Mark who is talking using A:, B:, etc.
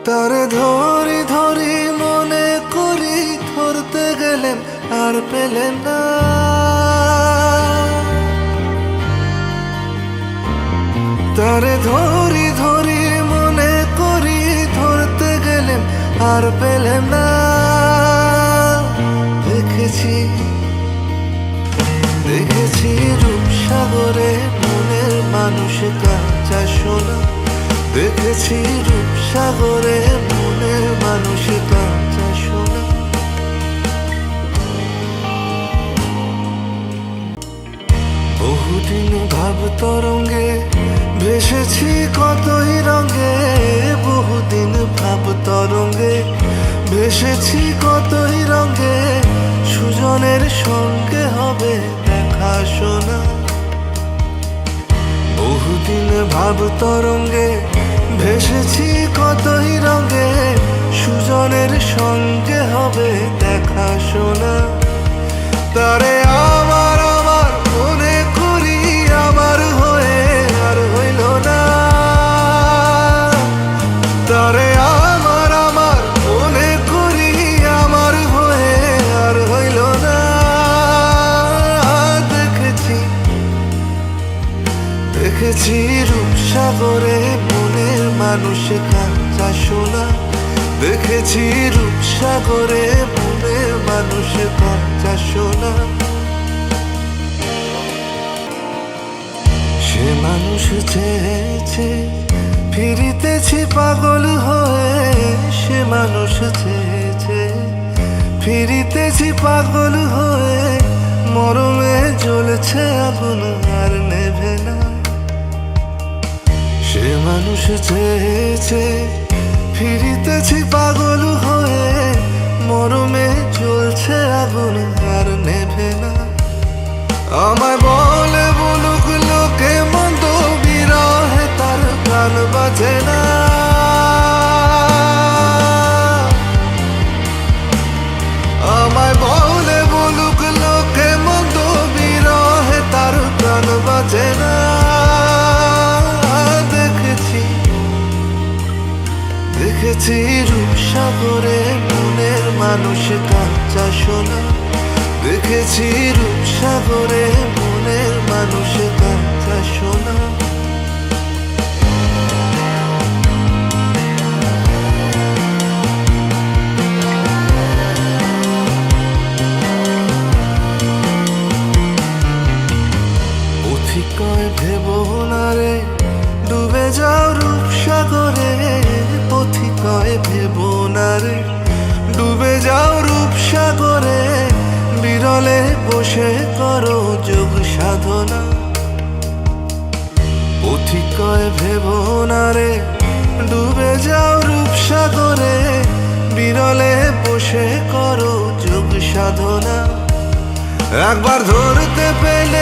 A: তারে ধরি ধরি মনে করি, ধরতে গেলেন আর পেলেন না। তারে ধরি ধরি মনে করি, ধরতে গেলেন আর পেলেন না। দেখেছি দেখেছি রূপসাগরে মনের মানুষ কাঁচা সোনা। দেখেছি রূপসাগরে মনের মানুষ কাঁচা সোনা। বহুদিন ভাব তরঙ্গে ভেসেছি কতই রঙে। বহুদিন ভাব তরঙ্গে ভেসেছি কতই রঙে। সুজনের সঙ্গে হবে দেখা শোনা। বহুদিন ভাব তরঙ্গে ভেসেছি কতই রঙে। সুজনের সঙ্গে হবে দেখা শোনা। তারে আমার আমার মনে করি, আমার হয়ে আর হইল না। তারে আমার আমার মনে করি, আমার হয়ে আর হইল না। দেখেছি দেখেছি রূপসাগরে মনের মানুষ কাঁচা সোনা। দেখেছি রূপসাগরে মনের মানুষ কাঁচা সোনা। সে মানুষ চেয়েছে ফিরিতেছি পাগল হয়ে। সে মানুষ চেয়েছে ফিরিতেছি পাগল হয়ে। মরমে জ্বলছে আগুন আর নেভে না। সে মানুষ চেয়েছে ফিরিতেছি পাগল হয়ে। মরমে জ্বলছে আগুন আর নেভে না। আমায় বলে বলুক লোকে মন্দ, বিরহে তার প্রাণ বাজে না। আমায় বলে বলুক লোকে মন্দ, বিরহে তার প্রাণ বাজে না। দেখেছি রূপসাগরে মনের মানুষ কাঁচা সোনা। দেখেছি রূপসাগরে মনের মানুষ কাঁচা সোনা। পথিকয় ভেব না রে ডুবে যাও রূপসাগরে। পথিকয় ভেব না রে ডুবে যাও রূপসাগরে। বিরলে বসে করো যোগ সাধনা। পথিকয় ভেব না রে ডুবে যাও রূপসাগরে। বিরলে বসে করো যোগ সাধনা। একবার ধরতে পেলে